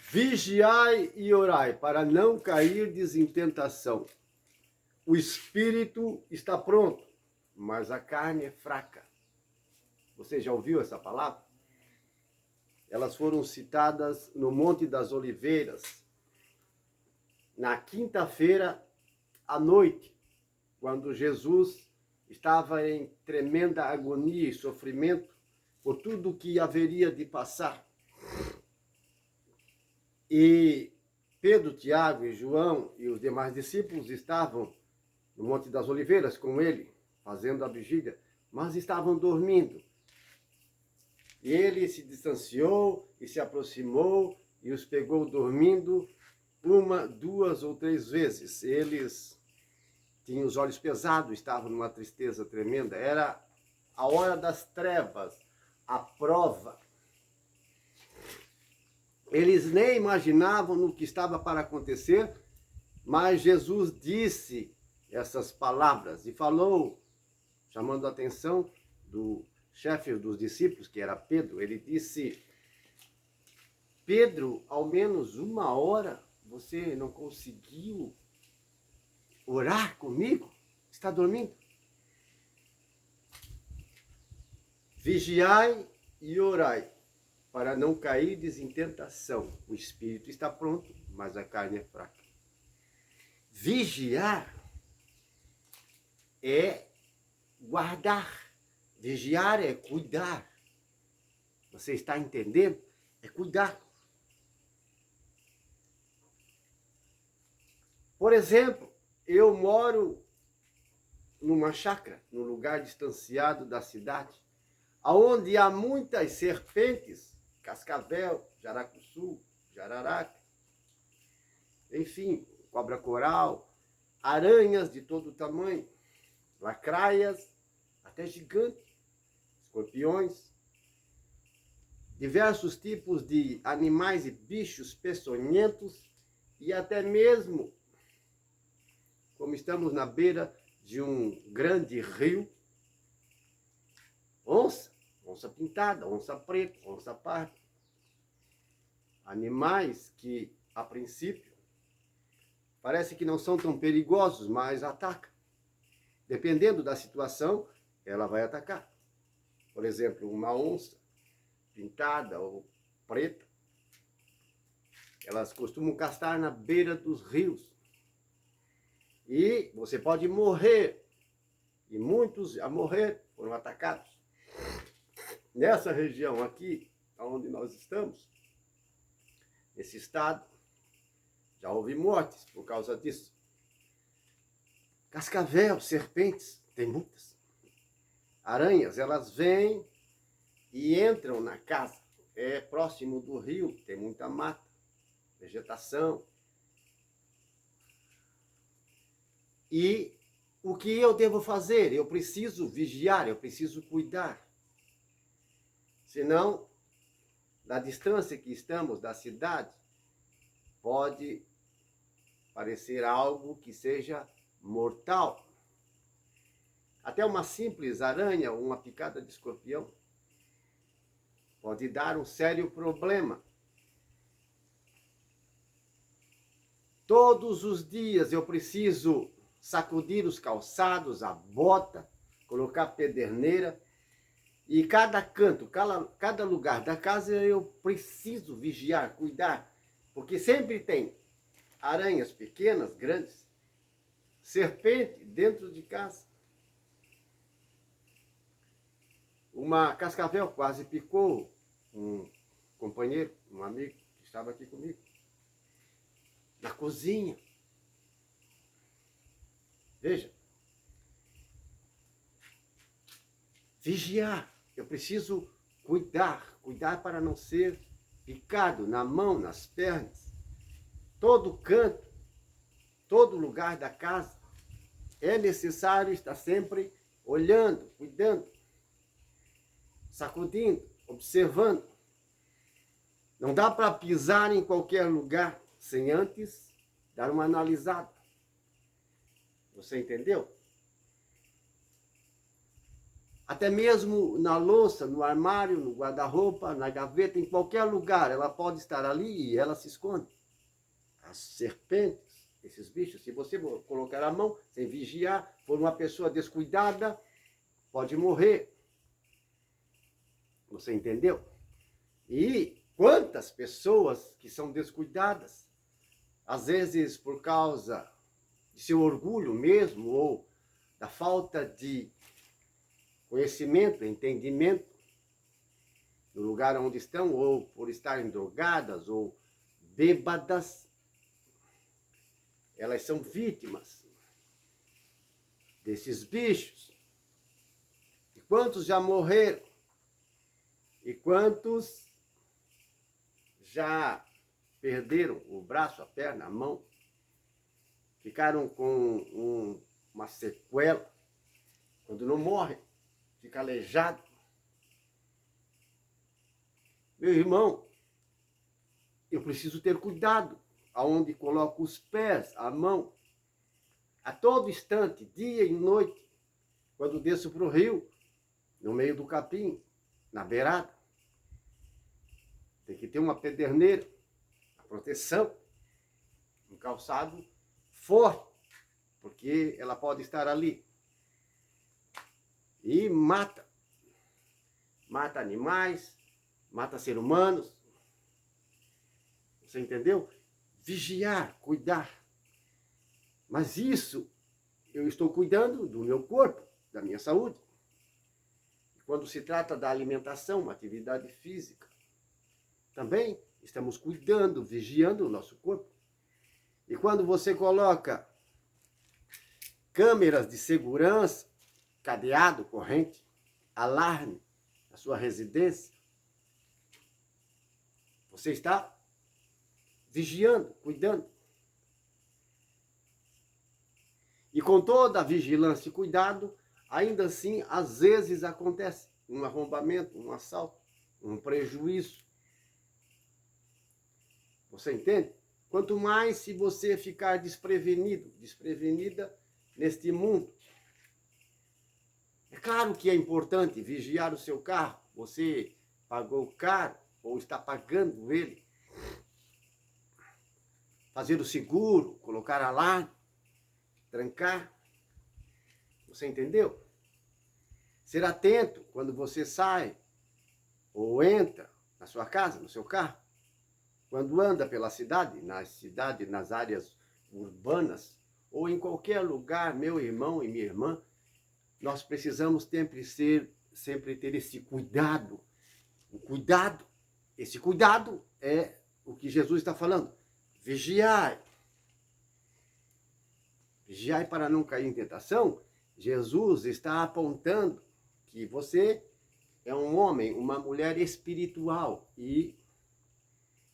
Vigiai e orai, para não cairdes em tentação. O espírito está pronto, mas a carne é fraca. Você já ouviu essa palavra? Elas foram citadas no Monte das Oliveiras, na quinta-feira à noite, quando Jesus estava em tremenda agonia e sofrimento por tudo o que haveria de passar. E Pedro, Tiago e João e os demais discípulos estavam no Monte das Oliveiras com ele, fazendo a vigília, mas estavam dormindo. E ele se distanciou e se aproximou e os pegou dormindo uma, duas ou três vezes. Eles tinham os olhos pesados, estavam numa tristeza tremenda. Era a hora das trevas, a prova. Eles nem imaginavam no que estava para acontecer, mas Jesus disse essas palavras e falou, chamando a atenção do chefe dos discípulos, que era Pedro. Ele disse: Pedro, ao menos uma hora você não conseguiu orar comigo? Está dormindo? Vigiai e orai, para não cairdes em tentação. O espírito está pronto, mas a carne é fraca. Vigiar é guardar. Vigiar é cuidar. Você está entendendo? É cuidar. Por exemplo, eu moro numa chácara, num lugar distanciado da cidade, onde há muitas serpentes, cascavel, jaracuçu, jararaca, enfim, cobra-coral, aranhas de todo tamanho, lacraias, até gigantes, escorpiões, diversos tipos de animais e bichos peçonhentos e até mesmo, como estamos na beira de um grande rio, onça pintada, onça preta, onça parda. Animais que, a princípio, parece que não são tão perigosos, mas atacam. Dependendo da situação, ela vai atacar. Por exemplo, uma onça pintada ou preta, elas costumam castar na beira dos rios. E você pode morrer. E muitos a morrer foram atacados. Nessa região aqui, onde nós estamos, nesse estado, já houve mortes por causa disso. Cascavel, serpentes, tem muitas. Aranhas, elas vêm e entram na casa. É próximo do rio, tem muita mata, vegetação. E o que eu devo fazer? Eu preciso vigiar, eu preciso cuidar. Senão, da distância que estamos da cidade, pode parecer algo que seja mortal. Até uma simples aranha ou uma picada de escorpião pode dar um sério problema. Todos os dias eu preciso sacudir os calçados, a bota, colocar pederneira. E cada canto, cada lugar da casa eu preciso vigiar, cuidar. Porque sempre tem aranhas pequenas, grandes, serpente dentro de casa. Uma cascavel quase picou um companheiro, um amigo que estava aqui comigo. Na cozinha. Veja. Vigiar. Eu preciso cuidar para não ser picado na mão, nas pernas. Todo canto, todo lugar da casa, é necessário estar sempre olhando, cuidando, sacudindo, observando. Não dá para pisar em qualquer lugar sem antes dar uma analisada. Você entendeu? Até mesmo na louça, no armário, no guarda-roupa, na gaveta, em qualquer lugar, ela pode estar ali e ela se esconde. As serpentes, esses bichos, se você colocar a mão sem vigiar, for uma pessoa descuidada, pode morrer. Você entendeu? E quantas pessoas que são descuidadas, às vezes por causa de seu orgulho mesmo, ou da falta de conhecimento, entendimento no lugar onde estão, ou por estarem drogadas ou bêbadas, elas são vítimas desses bichos. E quantos já morreram? E quantos já perderam o braço, a perna, a mão? Ficaram com uma sequela. Quando não morre, fica aleijado. Meu irmão, eu preciso ter cuidado aonde coloco os pés, a mão. A todo instante, dia e noite, quando desço para o rio, no meio do capim, na beirada. Tem que ter uma pederneira, a proteção, um calçado forte, porque ela pode estar ali. E mata. Mata animais, mata seres humanos. Você entendeu? Vigiar, cuidar. Mas isso, eu estou cuidando do meu corpo, da minha saúde. Quando se trata da alimentação, uma atividade física, também estamos cuidando, vigiando o nosso corpo. E quando você coloca câmeras de segurança, cadeado, corrente, alarme na sua residência, você está vigiando, cuidando. E com toda a vigilância e cuidado, ainda assim, às vezes acontece um arrombamento, um assalto, um prejuízo. Você entende? Quanto mais se você ficar desprevenido, desprevenida neste mundo. É claro que é importante vigiar o seu carro. Você pagou caro ou está pagando ele. Fazer o seguro, colocar alarme, trancar. Você entendeu? Ser atento quando você sai ou entra na sua casa, no seu carro. Quando anda pela cidade, nas áreas urbanas, ou em qualquer lugar, meu irmão e minha irmã, nós precisamos sempre ter esse cuidado. O cuidado, esse cuidado é o que Jesus está falando. Vigiai. Vigiai para não cair em tentação. Jesus está apontando que você é um homem, uma mulher espiritual e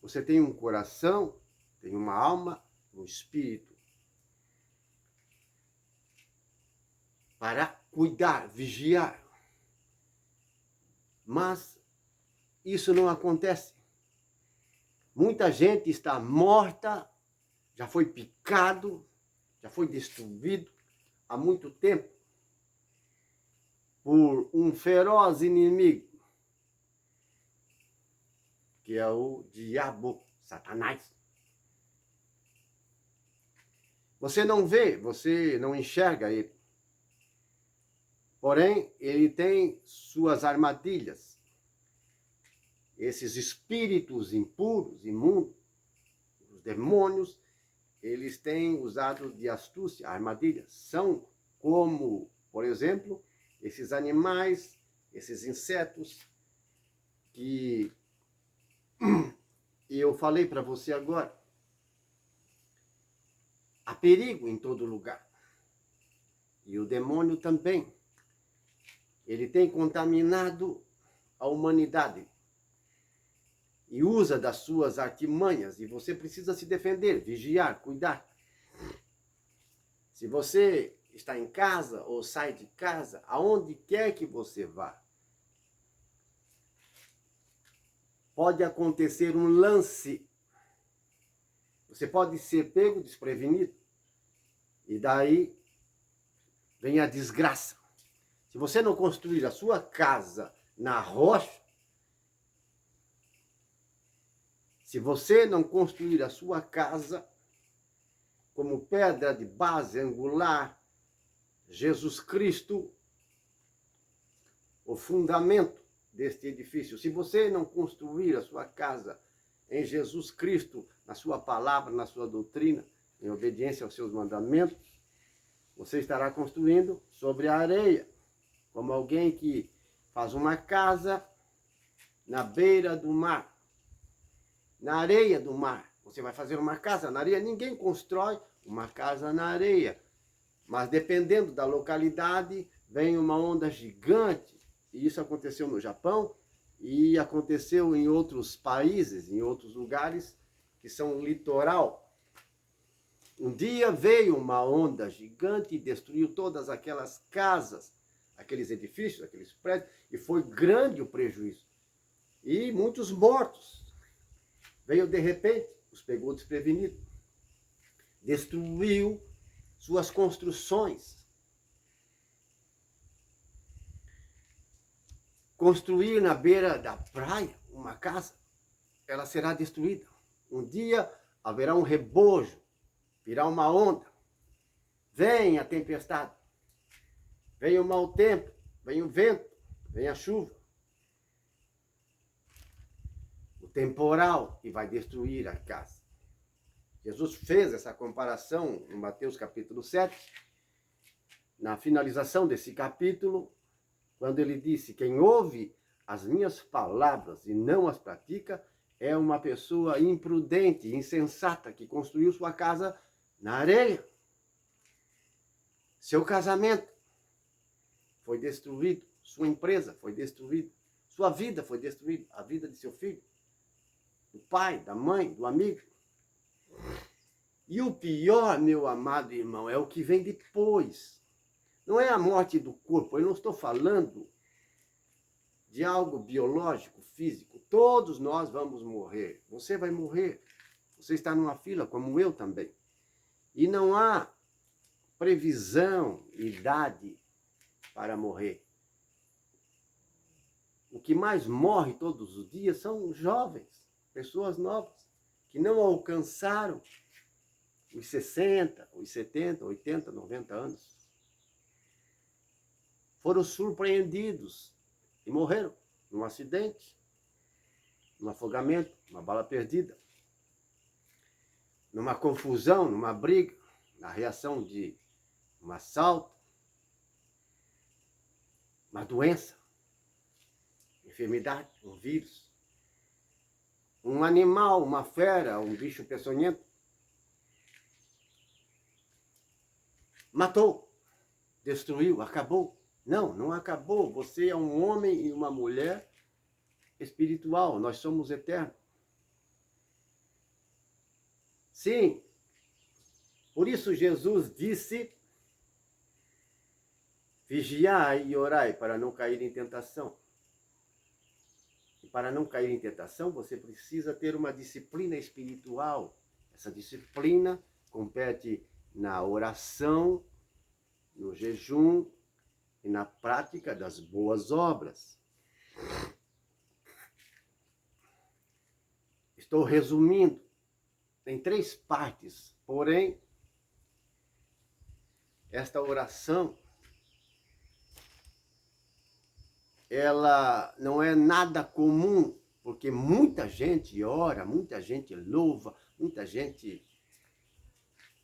você tem um coração, tem uma alma, um espírito. Para cuidar, vigiar. Mas isso não acontece. Muita gente está morta, já foi picado, já foi destruído há muito tempo por um feroz inimigo, que é o diabo, Satanás. Você não vê, você não enxerga ele. Porém, ele tem suas armadilhas. Esses espíritos impuros, imundos, os demônios, eles têm usado de astúcia, armadilhas. São como, por exemplo, esses animais, esses insetos que eu falei para você agora. Há perigo em todo lugar. E o demônio também. Ele tem contaminado a humanidade. E usa das suas artimanhas. E você precisa se defender, vigiar, cuidar. Se você está em casa ou sai de casa, aonde quer que você vá, pode acontecer um lance. Você pode ser pego desprevenido. E daí vem a desgraça. Se você não construir a sua casa na rocha, se você não construir a sua casa como pedra de base angular, Jesus Cristo, o fundamento deste edifício, se você não construir a sua casa em Jesus Cristo, na sua palavra, na sua doutrina, em obediência aos seus mandamentos, você estará construindo sobre a areia, como alguém que faz uma casa na beira do mar, na areia do mar. Você vai fazer uma casa na areia, ninguém constrói uma casa na areia, mas dependendo da localidade, vem uma onda gigante, e isso aconteceu no Japão, e aconteceu em outros países, em outros lugares, que são litoral. Um dia veio uma onda gigante e destruiu todas aquelas casas, aqueles edifícios, aqueles prédios, e foi grande o prejuízo. E muitos mortos. Veio de repente, os pegou desprevenidos. Destruiu suas construções. Construir na beira da praia uma casa, ela será destruída. Um dia haverá um rebojo, virá uma onda, vem a tempestade, vem o mau tempo, vem o vento, vem a chuva, o temporal, e vai destruir a casa. Jesus fez essa comparação em Mateus capítulo 7, na finalização desse capítulo, quando ele disse: quem ouve as minhas palavras e não as pratica, é uma pessoa imprudente, insensata, que construiu sua casa na areia. Seu casamento foi destruído, sua empresa foi destruída, sua vida foi destruída, a vida de seu filho, do pai, da mãe, do amigo. E o pior, meu amado irmão, é o que vem depois. Não é a morte do corpo, eu não estou falando de algo biológico, físico. Todos nós vamos morrer. Você vai morrer. Você está numa fila, como eu também. E não há previsão, idade para morrer. O que mais morre todos os dias são jovens, pessoas novas, que não alcançaram os 60, os 70, 80, 90 anos. Foram surpreendidos e morreram num acidente, num afogamento, numa bala perdida, numa confusão, numa briga, na reação de um assalto, uma doença, enfermidade, um vírus, um animal, uma fera, um bicho peçonhento, matou, destruiu, acabou. Não, não acabou. Você é um homem e uma mulher espiritual. Nós somos eternos. Sim. Por isso Jesus disse: vigiai e orai para não cair em tentação. E para não cair em tentação, você precisa ter uma disciplina espiritual. Essa disciplina compete na oração, no jejum e na prática das boas obras. Estou resumindo em 3 partes, porém, esta oração, ela não é nada comum, porque muita gente ora, muita gente louva, muita gente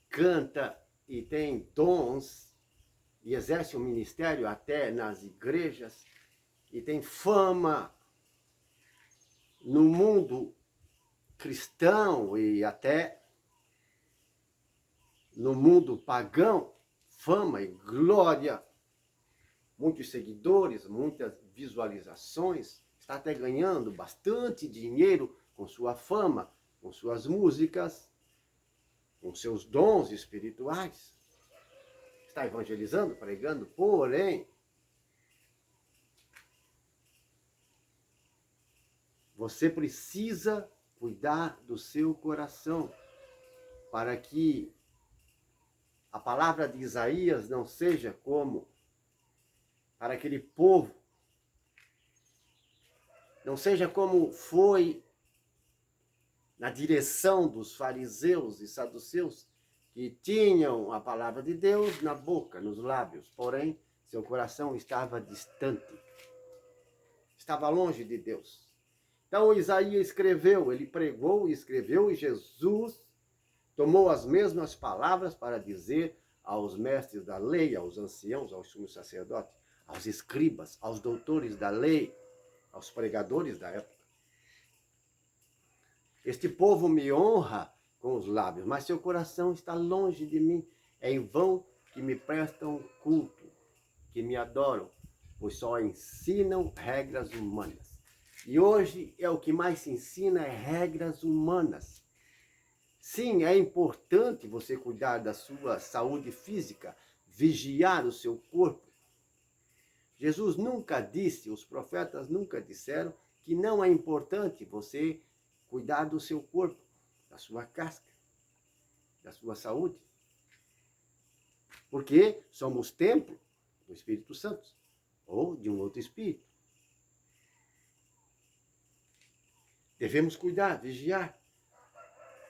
canta e tem dons, e exerce um ministério até nas igrejas, e tem fama no mundo cristão e até no mundo pagão, fama e glória, muitos seguidores, muitas visualizações, está até ganhando bastante dinheiro com sua fama, com suas músicas, com seus dons espirituais. Está evangelizando, pregando, porém, você precisa cuidar do seu coração para que a palavra de Isaías não seja como para aquele povo. Não seja como foi na direção dos fariseus e saduceus, que tinham a palavra de Deus na boca, nos lábios, porém seu coração estava distante, estava longe de Deus. Então Isaías escreveu, ele pregou e escreveu, e Jesus tomou as mesmas palavras para dizer aos mestres da lei, aos anciãos, aos sumos sacerdotes, aos escribas, aos doutores da lei, aos pregadores da época. Este povo me honra com os lábios, mas seu coração está longe de mim. É em vão que me prestam culto, que me adoram, pois só ensinam regras humanas. E hoje é o que mais se ensina, é regras humanas. Sim, é importante você cuidar da sua saúde física, vigiar o seu corpo. Jesus nunca disse, os profetas nunca disseram que não é importante você cuidar do seu corpo, da sua casca, da sua saúde. Porque somos templo do Espírito Santo, ou de um outro Espírito. Devemos cuidar, vigiar.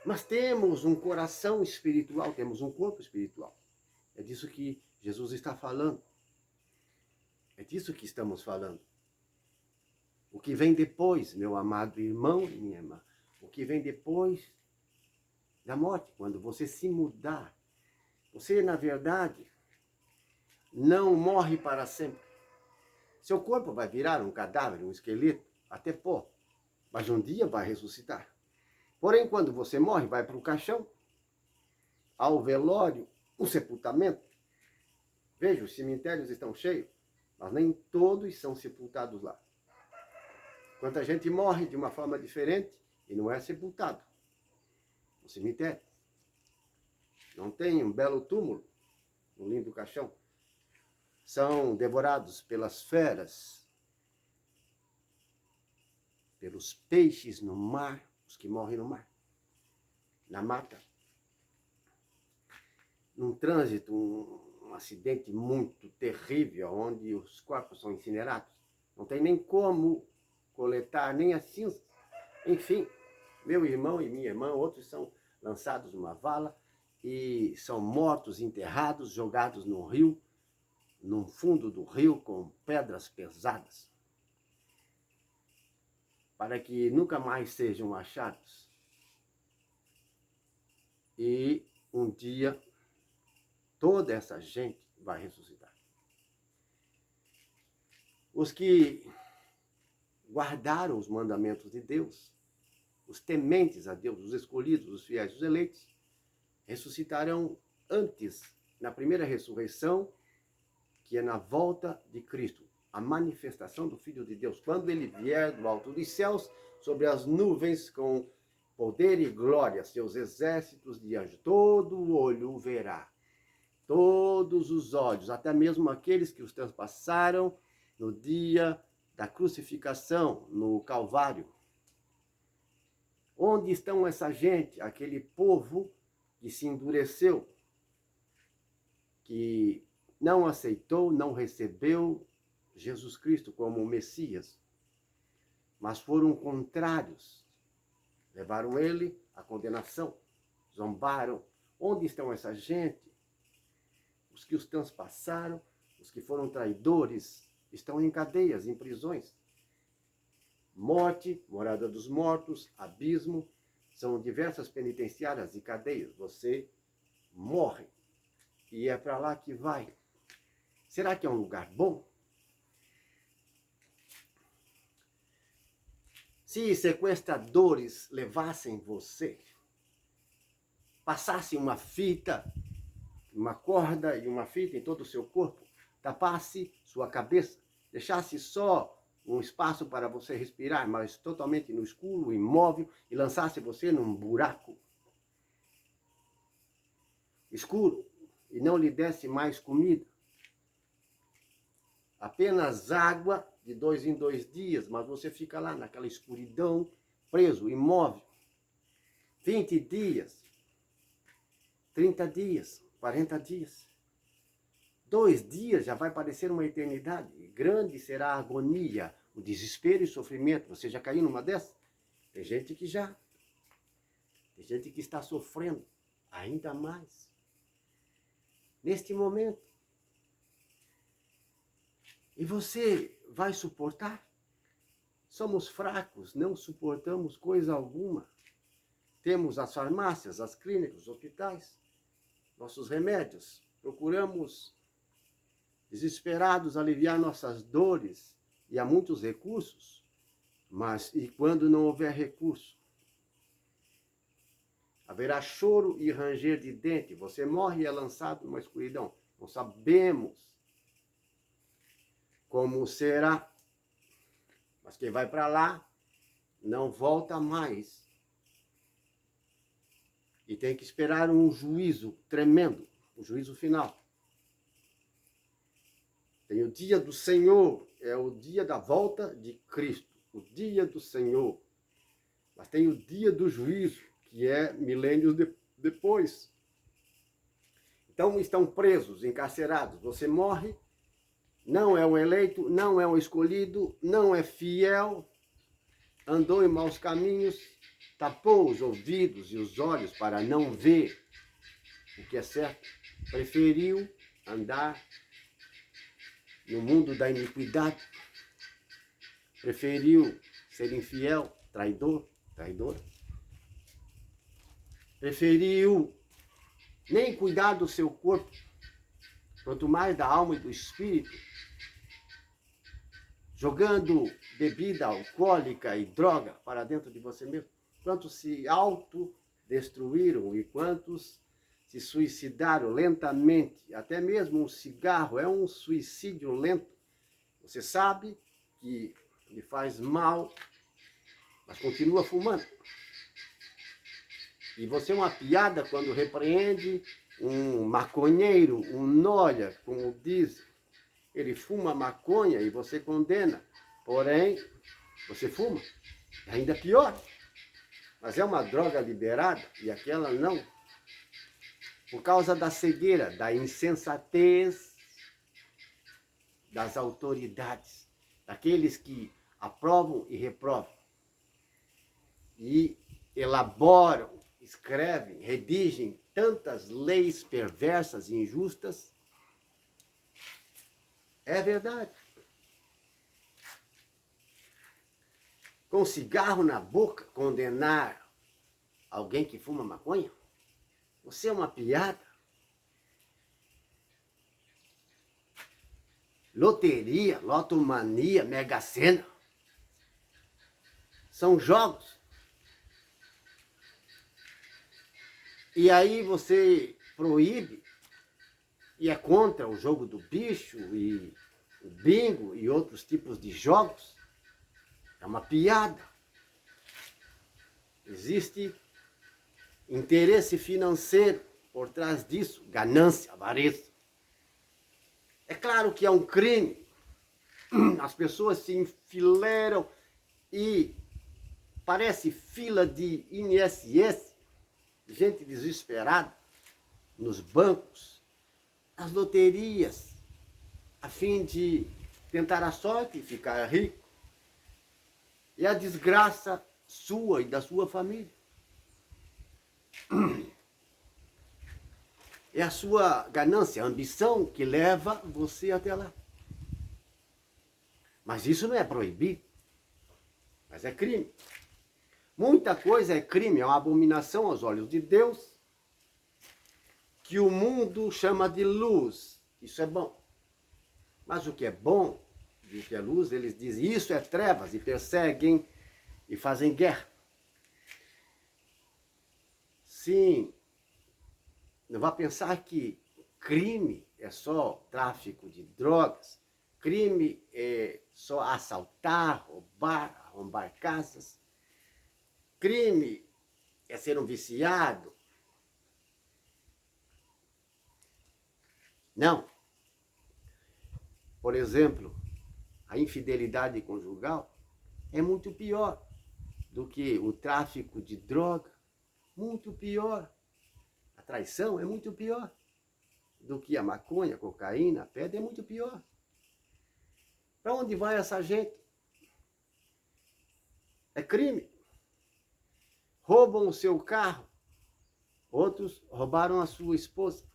Mas temos um coração espiritual, temos um corpo espiritual. É disso que Jesus está falando. É disso que estamos falando. O que vem depois, meu amado irmão e minha irmã, o que vem depois da morte, quando você se mudar, você, na verdade, não morre para sempre. Seu corpo vai virar um cadáver, um esqueleto, até pó, mas um dia vai ressuscitar. Porém, quando você morre, vai para o caixão, ao velório, o sepultamento. Veja, os cemitérios estão cheios, mas nem todos são sepultados lá. Quanta gente morre de uma forma diferente e não é sepultado no cemitério. Não tem um belo túmulo, um lindo caixão. São devorados pelas feras, pelos peixes no mar, os que morrem no mar, na mata. Num trânsito, um acidente muito terrível, onde os corpos são incinerados. Não tem nem como coletar nem a cinza. Enfim, meu irmão e minha irmã, outros são lançados numa vala e são mortos, enterrados, jogados no rio, no fundo do rio, com pedras pesadas, para que nunca mais sejam achados. E um dia toda essa gente vai ressuscitar. Os que guardaram os mandamentos de Deus, os tementes a Deus, os escolhidos, os fiéis, os eleitos, ressuscitarão antes, na primeira ressurreição, que é na volta de Cristo, a manifestação do Filho de Deus, quando ele vier do alto dos céus, sobre as nuvens, com poder e glória, seus exércitos de anjos, todo o olho o verá, todos os olhos, até mesmo aqueles que os transpassaram no dia da crucificação, no Calvário. Onde estão essa gente, aquele povo que se endureceu, que não aceitou, não recebeu Jesus Cristo como o Messias, mas foram contrários, levaram ele à condenação, zombaram. Onde estão essa gente? Os que os transpassaram, os que foram traidores, estão em cadeias, em prisões. Morte, morada dos mortos, abismo, são diversas penitenciárias e cadeias. Você morre e é para lá que vai. Será que é um lugar bom? Se sequestradores levassem você, passassem uma fita, uma corda e uma fita em todo o seu corpo, tapasse sua cabeça, deixasse só um espaço para você respirar, mas totalmente no escuro, imóvel, e lançasse você num buraco escuro e não lhe desse mais comida, apenas água de 2 em 2 dias, mas você fica lá naquela escuridão, preso, imóvel, 20 dias, 30 dias, 40 dias. 2 dias já vai parecer uma eternidade. Grande será a agonia, o desespero e o sofrimento. Você já caiu numa dessas? Tem gente que já. Tem gente que está sofrendo ainda mais. Neste momento. E você vai suportar? Somos fracos, não suportamos coisa alguma. Temos as farmácias, as clínicas, os hospitais, nossos remédios. Procuramos, desesperados, aliviar nossas dores. E há muitos recursos. Mas e quando não houver recurso? Haverá choro e ranger de dente. Você morre e é lançado numa escuridão. Não sabemos como será. Mas quem vai para lá não volta mais. E tem que esperar um juízo tremendo, o juízo final. Tem o dia do Senhor, é o dia da volta de Cristo, o dia do Senhor. Mas tem o dia do juízo, que é milênios depois. Então estão presos, encarcerados. Você morre, não é um eleito, não é um escolhido, não é fiel, andou em maus caminhos, tapou os ouvidos e os olhos para não ver o que é certo, preferiu andar no mundo da iniquidade, preferiu ser infiel, traidora, preferiu nem cuidar do seu corpo, quanto mais da alma e do espírito, jogando bebida alcoólica e droga para dentro de você mesmo. Quantos se autodestruíram e quantos se suicidaram lentamente. Até mesmo um cigarro é um suicídio lento. Você sabe que lhe faz mal, mas continua fumando. E você é uma piada quando repreende um maconheiro, um noia, como diz. Ele fuma maconha e você condena. Porém, você fuma. Ainda pior. Mas é uma droga liberada e aquela não. Por causa da cegueira, da insensatez das autoridades. Daqueles que aprovam e reprovam. E elaboram, escrevem, redigem tantas leis perversas e injustas. É verdade. Com cigarro na boca, condenar alguém que fuma maconha? Você é uma piada. Loteria, lotomania, Mega Sena. São jogos. E aí você proíbe e é contra o jogo do bicho e o bingo e outros tipos de jogos. É uma piada. Existe interesse financeiro por trás disso, ganância, avareza. É claro que é um crime. As pessoas se enfileiram e parece fila de INSS, gente desesperada, nos bancos, nas loterias, a fim de tentar a sorte e ficar rico. E a desgraça sua e da sua família. É a sua ganância, a ambição que leva você até lá. Mas isso não é proibido, mas é crime. Muita coisa é crime, é uma abominação aos olhos de Deus, que o mundo chama de luz. Isso é bom. Mas o que é bom e o que é luz, eles dizem, isso é trevas, e perseguem e fazem guerra. Sim, não vá pensar que crime é só tráfico de drogas, crime é só assaltar, roubar, arrombar casas, crime é ser um viciado. Não. Por exemplo, a infidelidade conjugal é muito pior do que o tráfico de droga, muito pior. A traição é muito pior. do que a maconha, a cocaína, a pedra, é muito pior. Para onde vai essa gente? É crime. Roubam o seu carro. Outros roubaram a sua esposa.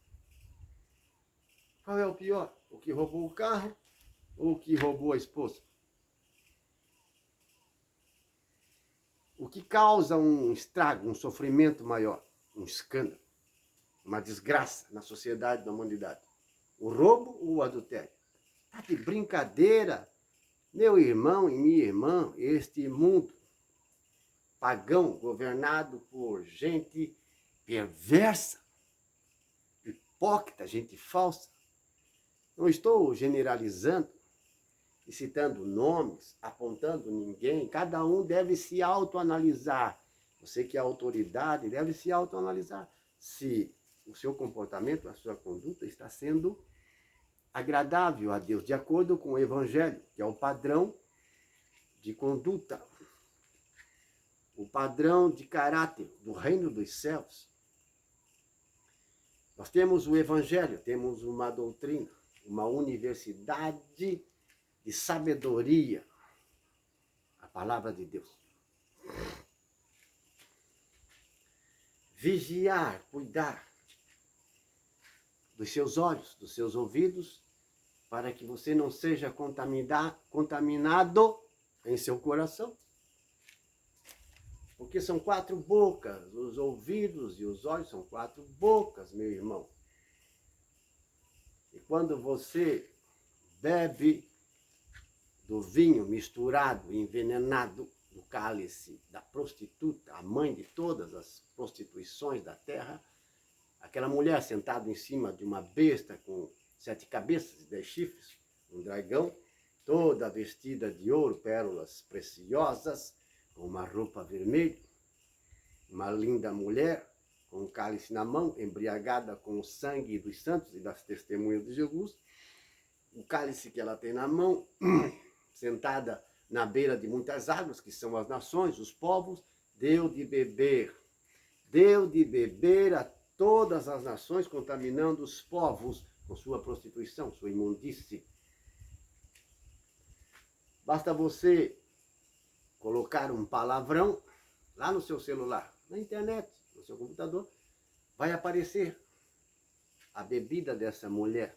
Qual é o pior? O que roubou o carro ou o que roubou a esposa? O que causa um estrago, um sofrimento maior, um escândalo, uma desgraça na sociedade, na humanidade? O roubo ou o adultério? Tá de brincadeira, meu irmão e minha irmã, este mundo pagão, governado por gente perversa, hipócrita, gente falsa. Não estou generalizando e citando nomes, apontando ninguém. Cada um deve se autoanalisar. Você que é autoridade deve se autoanalisar se o seu comportamento, a sua conduta está sendo agradável a Deus, de acordo com o Evangelho, que é o padrão de conduta, o padrão de caráter do reino dos céus. Nós temos o Evangelho, temos uma doutrina, uma universidade de sabedoria, a palavra de Deus. Vigiar, cuidar dos seus olhos, dos seus ouvidos, para que você não seja contaminado em seu coração. Porque são 4 bocas, os ouvidos e os olhos são 4 bocas, meu irmão. E quando você bebe do vinho misturado, envenenado, do cálice da prostituta, a mãe de todas as prostituições da terra, aquela mulher sentada em cima de uma besta com 7 cabeças e 10 chifres, um dragão, toda vestida de ouro, pérolas preciosas, com uma roupa vermelha, uma linda mulher, com um cálice na mão, embriagada com o sangue dos santos e das testemunhas de Jesus, o cálice que ela tem na mão, sentada na beira de muitas águas, que são as nações, os povos, deu de beber a todas as nações, contaminando os povos com sua prostituição, sua imundície. Basta você colocar um palavrão lá no seu celular, na internet, no seu computador, vai aparecer a bebida dessa mulher.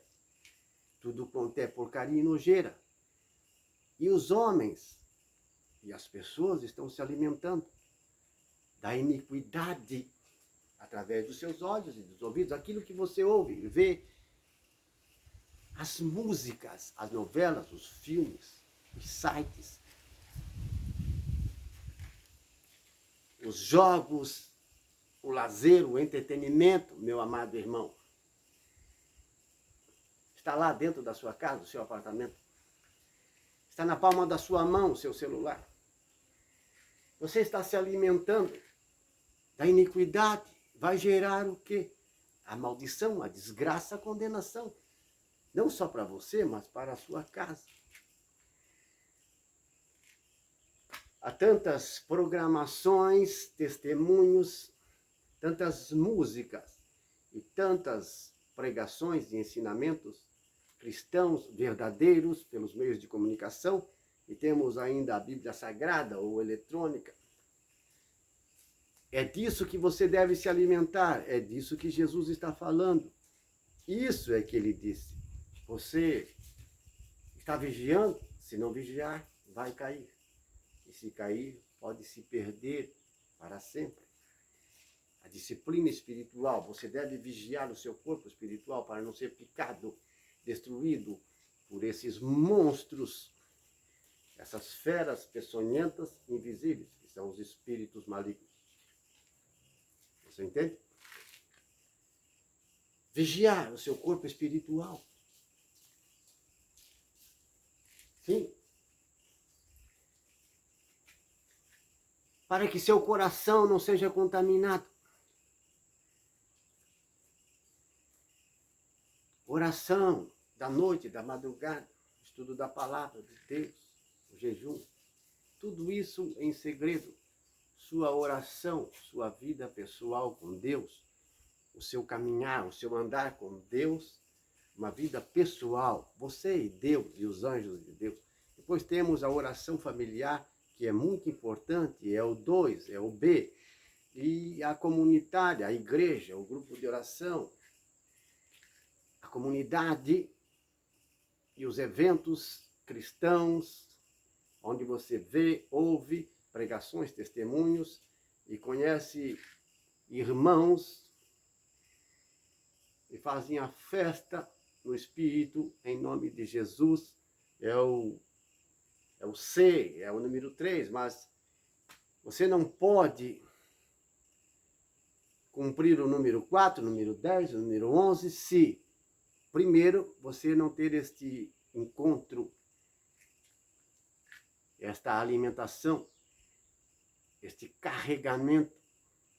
Tudo quanto é porcaria e nojeira. E os homens e as pessoas estão se alimentando da iniquidade através dos seus olhos e dos ouvidos, aquilo que você ouve e vê, as músicas, as novelas, os filmes, os sites, os jogos, o lazer, o entretenimento, meu amado irmão. Está lá dentro da sua casa, do seu apartamento. Está na palma da sua mão o seu celular. Você está se alimentando da iniquidade. Vai gerar o quê? A maldição, a desgraça, a condenação. Não só para você, mas para a sua casa. Há tantas programações, testemunhos, tantas músicas e tantas pregações e ensinamentos cristãos verdadeiros pelos meios de comunicação, e temos ainda a Bíblia Sagrada ou eletrônica. É disso que você deve se alimentar, é disso que Jesus está falando. Isso é que ele disse. Você está vigiando? Se não vigiar, vai cair. E se cair, pode se perder para sempre. A disciplina espiritual, você deve vigiar o seu corpo espiritual para não ser picado, destruído por esses monstros, essas feras peçonhentas invisíveis, que são os espíritos malignos. Você entende? Vigiar o seu corpo espiritual. Sim. Para que seu coração não seja contaminado. Oração da noite, da madrugada, estudo da palavra de Deus, o jejum. Tudo isso em segredo. Sua oração, sua vida pessoal com Deus, o seu caminhar, o seu andar com Deus, uma vida pessoal, você e Deus e os anjos de Deus. Depois temos a oração familiar, que é muito importante, é o 2, é o B. E a comunitária, a igreja, o grupo de oração, a comunidade e os eventos cristãos, onde você vê, ouve pregações, testemunhos e conhece irmãos e fazem a festa no Espírito, em nome de Jesus. É o C, é o número 3, mas você não pode cumprir o número 4, o número 10, o número 11, se primeiro você não ter este encontro, esta alimentação, este carregamento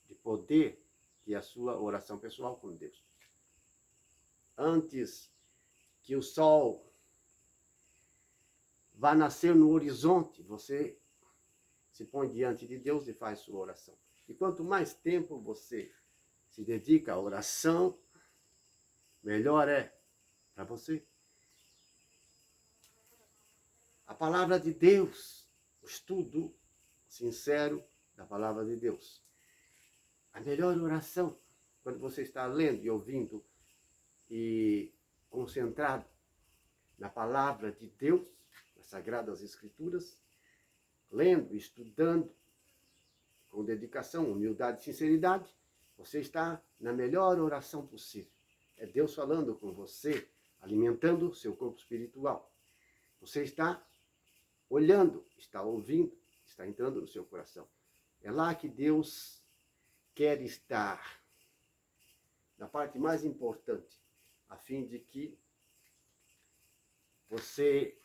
de poder, que é a sua oração pessoal com Deus. Antes que o sol vá nascer no horizonte, você se põe diante de Deus e faz sua oração. E quanto mais tempo você se dedica à oração, melhor é para você. A palavra de Deus, o estudo sincero da palavra de Deus. A melhor oração, quando você está lendo e ouvindo e concentrado na palavra de Deus, nas Sagradas Escrituras, lendo, estudando, com dedicação, humildade e sinceridade, você está na melhor oração possível. É Deus falando com você, alimentando o seu corpo espiritual. Você está olhando, está ouvindo, está entrando no seu coração. É lá que Deus quer estar, na parte mais importante, a fim de que você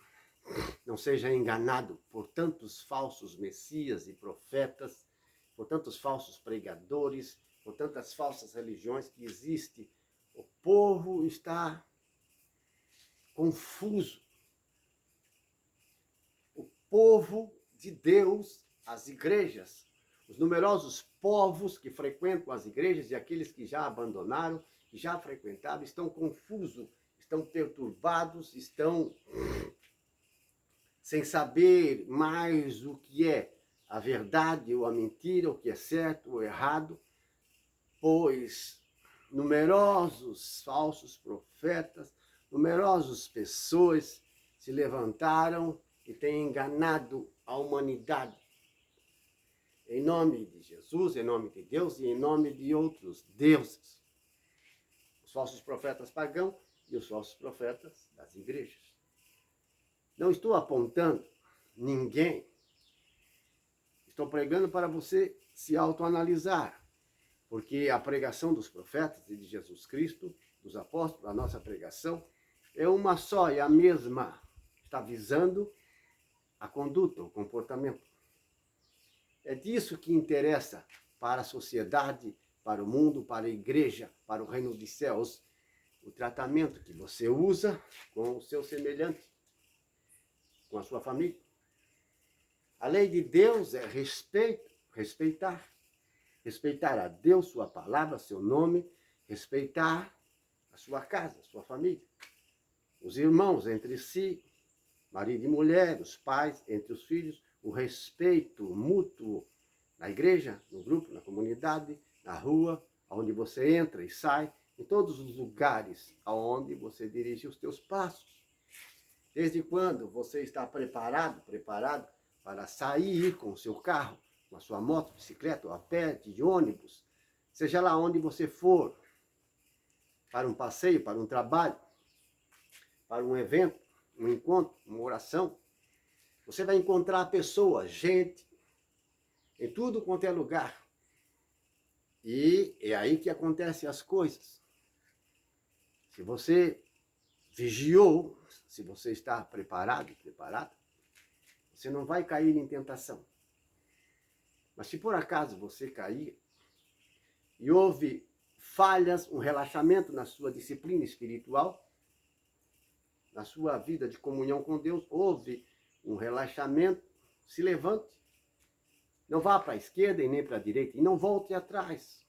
não seja enganado por tantos falsos messias e profetas, por tantos falsos pregadores, por tantas falsas religiões que existem. O povo está confuso. O povo de Deus, as igrejas, os numerosos povos que frequentam as igrejas e aqueles que já abandonaram, que já frequentavam, estão confusos, estão perturbados, estão sem saber mais o que é a verdade ou a mentira, o que é certo ou errado, pois numerosos falsos profetas, numerosas pessoas se levantaram e têm enganado a humanidade. Em nome de Jesus, em nome de Deus e em nome de outros deuses. Os falsos profetas pagãos e os falsos profetas das igrejas. Não estou apontando ninguém. Estou pregando para você se autoanalisar. Porque a pregação dos profetas e de Jesus Cristo, dos apóstolos, a nossa pregação, é uma só, é a mesma. Está visando a conduta, o comportamento. É disso que interessa para a sociedade, para o mundo, para a igreja, para o reino dos céus, o tratamento que você usa com o seu semelhante, com a sua família. A lei de Deus é respeito, respeitar. Respeitar a Deus, sua palavra, seu nome, respeitar a sua casa, a sua família. Os irmãos entre si, marido e mulher, os pais entre os filhos, o respeito mútuo na igreja, no grupo, na comunidade, na rua, onde você entra e sai, em todos os lugares aonde você dirige os teus passos. Desde quando você está preparado para sair com o seu carro, com a sua moto, bicicleta, ou a pé, de ônibus, seja lá onde você for, para um passeio, para um trabalho, para um evento, um encontro, uma oração, você vai encontrar pessoas, gente, em tudo quanto é lugar. E é aí que acontecem as coisas. Se você vigiou, se você está preparado, preparada, você não vai cair em tentação. Mas se por acaso você cair e houve falhas, um relaxamento na sua disciplina espiritual, na sua vida de comunhão com Deus, houve um relaxamento, se levante. Não vá para a esquerda e nem para a direita e não volte atrás.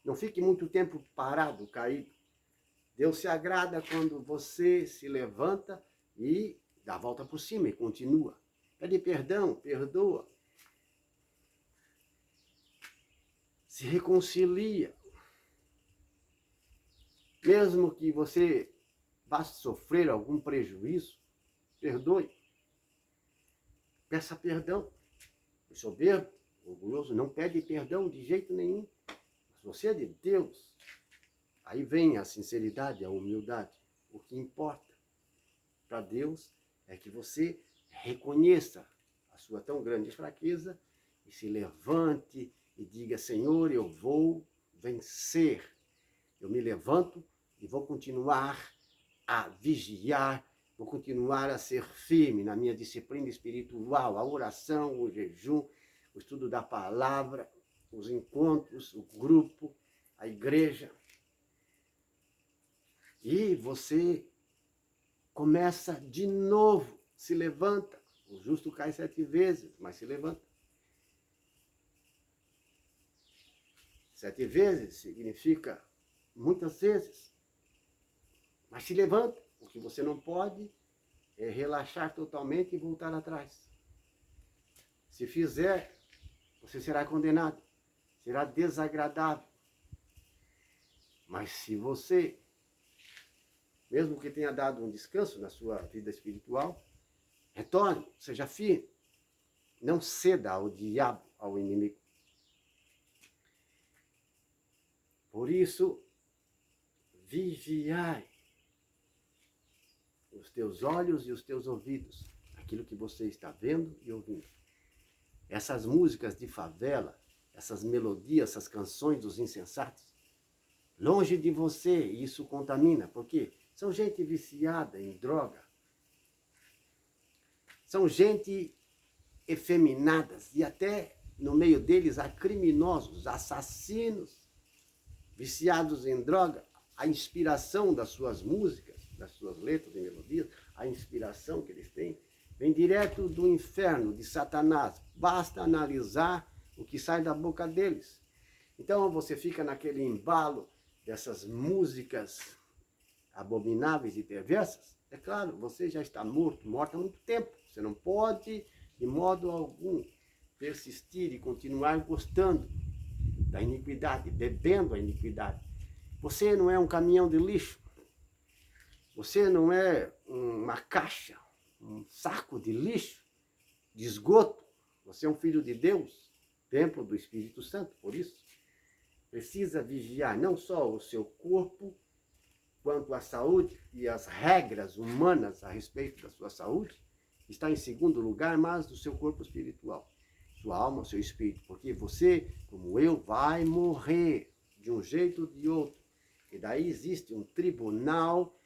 Não fique muito tempo parado, caído. Deus se agrada quando você se levanta e dá a volta por cima e continua. Pede perdão, perdoa. Se reconcilia. Mesmo que você vá sofrer algum prejuízo, perdoe. Peça perdão. O soberbo, o orgulhoso, não pede perdão de jeito nenhum. Mas você é de Deus. Aí vem a sinceridade, a humildade. O que importa para Deus é que você reconheça a sua tão grande fraqueza e se levante e diga: Senhor, eu vou vencer. Eu me levanto e vou continuar a vigiar, vou continuar a ser firme na minha disciplina espiritual, a oração, o jejum, o estudo da palavra, os encontros, o grupo, a igreja. E você começa de novo, se levanta. O justo cai 7 vezes, mas se levanta. 7 vezes significa muitas vezes. Mas se levanta. O que você não pode é relaxar totalmente e voltar atrás. Se fizer, você será condenado. Será desagradável. Mas se você, mesmo que tenha dado um descanso na sua vida espiritual, retorne, seja firme. Não ceda ao diabo, ao inimigo. Por isso, vigiai os teus olhos e os teus ouvidos, aquilo que você está vendo e ouvindo. Essas músicas de favela, essas melodias, essas canções dos insensatos, longe de você, isso contamina, porque são gente viciada em droga, são gente efeminadas e até no meio deles há criminosos, assassinos, viciados em droga. A inspiração das suas músicas, das suas letras e melodias, a inspiração que eles têm, vem direto do inferno, de Satanás. Basta analisar o que sai da boca deles. Então você fica naquele embalo dessas músicas abomináveis e perversas. É claro, você já está morto há muito tempo. Você não pode, de modo algum, persistir e continuar gostando da iniquidade, bebendo a iniquidade. Você não é um caminhão de lixo. Você não é uma caixa, um saco de lixo, de esgoto. Você é um filho de Deus, templo do Espírito Santo. Por isso, precisa vigiar não só o seu corpo, quanto a saúde e as regras humanas a respeito da sua saúde, está em segundo lugar, mas o seu corpo espiritual, sua alma, o seu espírito. Porque você, como eu, vai morrer de um jeito ou de outro. E daí existe um tribunal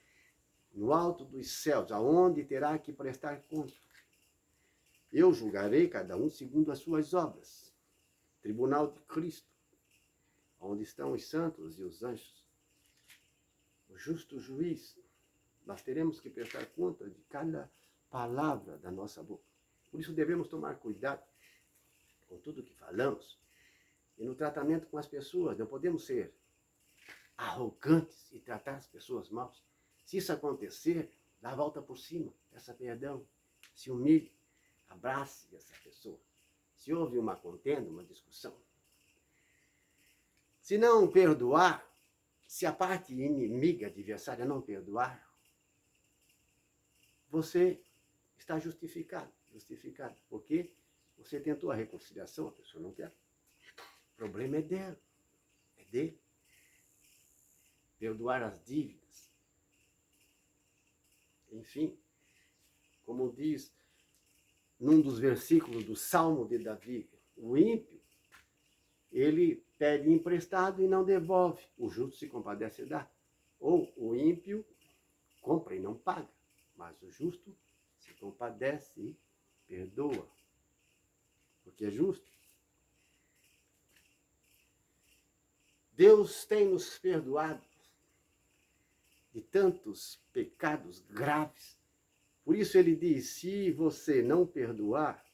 no alto dos céus, aonde terá que prestar conta. Eu julgarei cada um segundo as suas obras. Tribunal de Cristo, onde estão os santos e os anjos. O justo juiz. Nós teremos que prestar conta de cada palavra da nossa boca. Por isso devemos tomar cuidado com tudo que falamos e no tratamento com as pessoas. Não podemos ser arrogantes e tratar as pessoas mal. Se isso acontecer, dá a volta por cima, peça perdão, se humilhe, abrace essa pessoa. Se houve uma contenda, uma discussão. Se não perdoar, se a parte inimiga, adversária, não perdoar, você está justificado, porque você tentou a reconciliação, a pessoa não quer. O problema é dela, é dele. Perdoar as dívidas. Enfim, como diz num dos versículos do Salmo de Davi, o ímpio, ele pede emprestado e não devolve. O justo se compadece e dá. Ou o ímpio compra e não paga. Mas o justo se compadece e perdoa. Porque é justo. Deus tem nos perdoado de tantos pecados graves. Por isso ele diz, se você não perdoar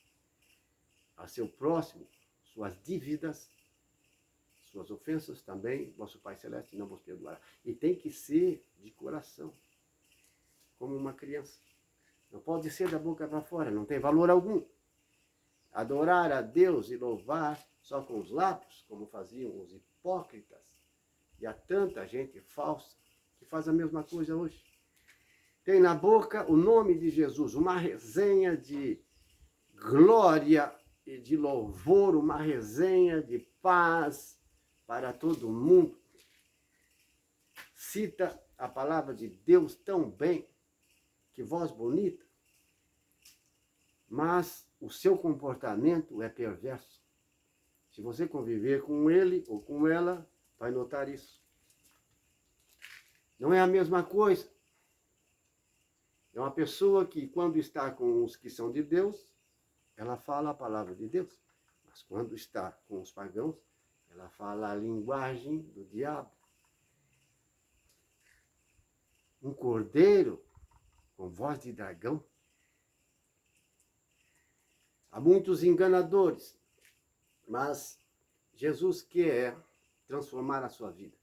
a seu próximo, suas dívidas, suas ofensas também vosso Pai Celeste não vos perdoará. E tem que ser de coração, como uma criança. Não pode ser da boca para fora, não tem valor algum. Adorar a Deus e louvar só com os lábios, como faziam os hipócritas. E há tanta gente falsa que faz a mesma coisa hoje. Tem na boca o nome de Jesus, uma resenha de glória e de louvor, uma resenha de paz para todo mundo. Cita a palavra de Deus tão bem, que voz bonita, mas o seu comportamento é perverso. Se você conviver com ele ou com ela, vai notar isso. Não é a mesma coisa. É uma pessoa que, quando está com os que são de Deus, ela fala a palavra de Deus. Mas quando está com os pagãos, ela fala a linguagem do diabo. Um cordeiro com voz de dragão. Há muitos enganadores, mas Jesus quer transformar a sua vida.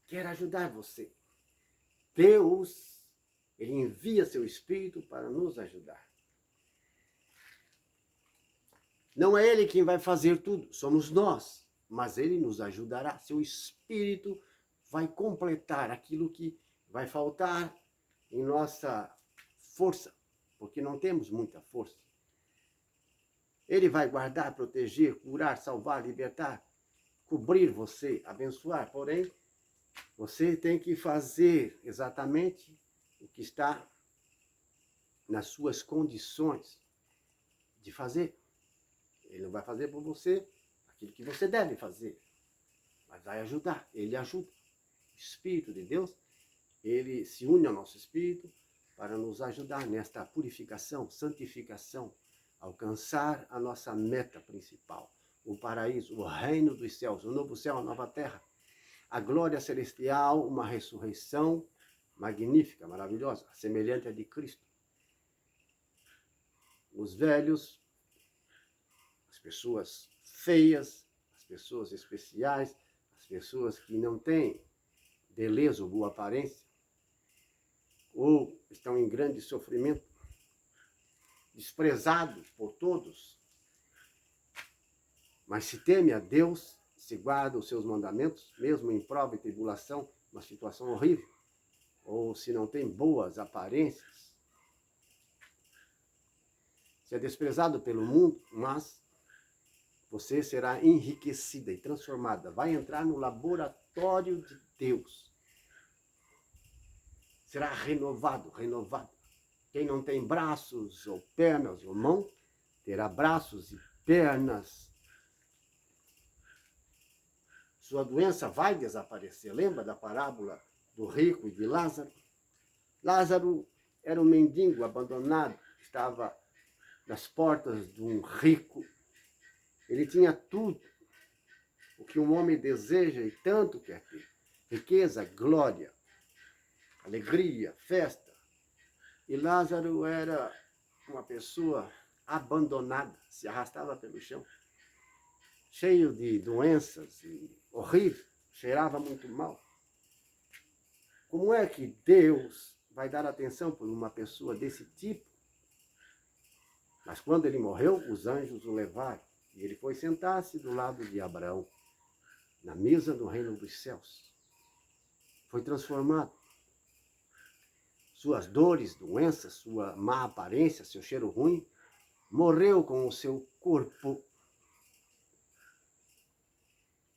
Quer ajudar você. Deus, Ele envia seu Espírito para nos ajudar. Não é Ele quem vai fazer tudo, somos nós. Mas Ele nos ajudará. Seu Espírito vai completar aquilo que vai faltar em nossa força, porque não temos muita força. Ele vai guardar, proteger, curar, salvar, libertar, cobrir você, abençoar. Porém, você tem que fazer exatamente o que está nas suas condições de fazer. Ele não vai fazer por você aquilo que você deve fazer, mas vai ajudar. Ele ajuda. O Espírito de Deus, ele se une ao nosso espírito para nos ajudar nesta purificação, santificação, alcançar a nossa meta principal, o paraíso, o reino dos céus, o novo céu, a nova terra, a glória celestial, uma ressurreição magnífica, maravilhosa, semelhante à de Cristo. Os velhos, as pessoas feias, as pessoas especiais, as pessoas que não têm beleza ou boa aparência, ou estão em grande sofrimento, desprezados por todos, mas se teme a Deus, se guarda os seus mandamentos, mesmo em prova e tribulação, uma situação horrível, ou se não tem boas aparências, se é desprezado pelo mundo, mas você será enriquecida e transformada, vai entrar no laboratório de Deus, será renovado. Quem não tem braços ou pernas ou mão, terá braços e pernas. Sua doença vai desaparecer. Lembra da parábola do rico e de Lázaro? Lázaro era um mendigo abandonado, estava nas portas de um rico. Ele tinha tudo o que um homem deseja e tanto quer ter. Riqueza, glória, alegria, festa. E Lázaro era uma pessoa abandonada, se arrastava pelo chão, cheio de doenças, e horrível, cheirava muito mal. Como é que Deus vai dar atenção por uma pessoa desse tipo? Mas quando ele morreu, os anjos o levaram, e ele foi sentar-se do lado de Abraão, na mesa do reino dos céus. Foi transformado. Suas dores, doenças, sua má aparência, seu cheiro ruim, morreu com o seu corpo.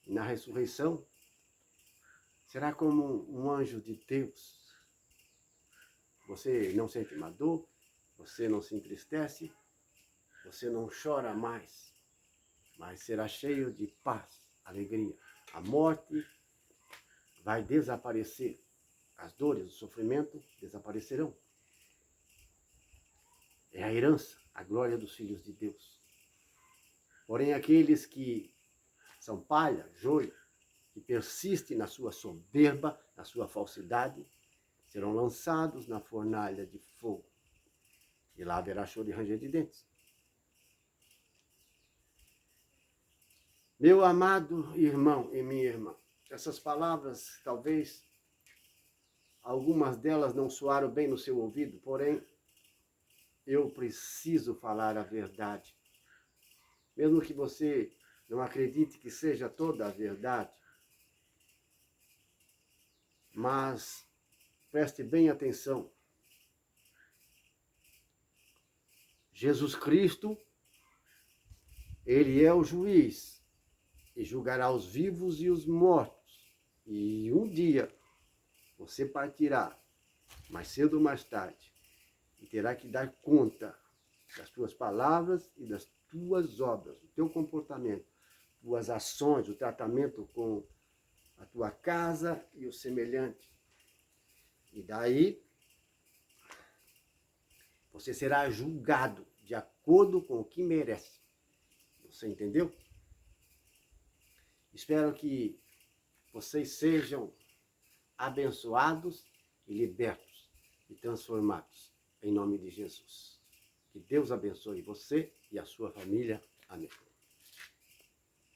E na ressurreição, será como um anjo de Deus. Você não sente uma dor, você não se entristece, você não chora mais, mas será cheio de paz, alegria. A morte vai desaparecer. As dores, o sofrimento desaparecerão. É a herança, a glória dos filhos de Deus. Porém, aqueles que são palha, joio, que persistem na sua soberba, na sua falsidade, serão lançados na fornalha de fogo. E lá haverá choro e ranger de dentes. Meu amado irmão e minha irmã, essas palavras, talvez, algumas delas não soaram bem no seu ouvido, porém, eu preciso falar a verdade. Mesmo que você não acredite que seja toda a verdade, mas preste bem atenção. Jesus Cristo, ele é o juiz e julgará os vivos e os mortos. E um dia você partirá, mais cedo ou mais tarde, e terá que dar conta das tuas palavras e das tuas obras, do teu comportamento, tuas ações, o tratamento com a tua casa e o semelhante. E daí você será julgado de acordo com o que merece. Você entendeu? Espero que vocês sejam abençoados e libertos e transformados em nome de Jesus. Que Deus abençoe você e a sua família. Amém.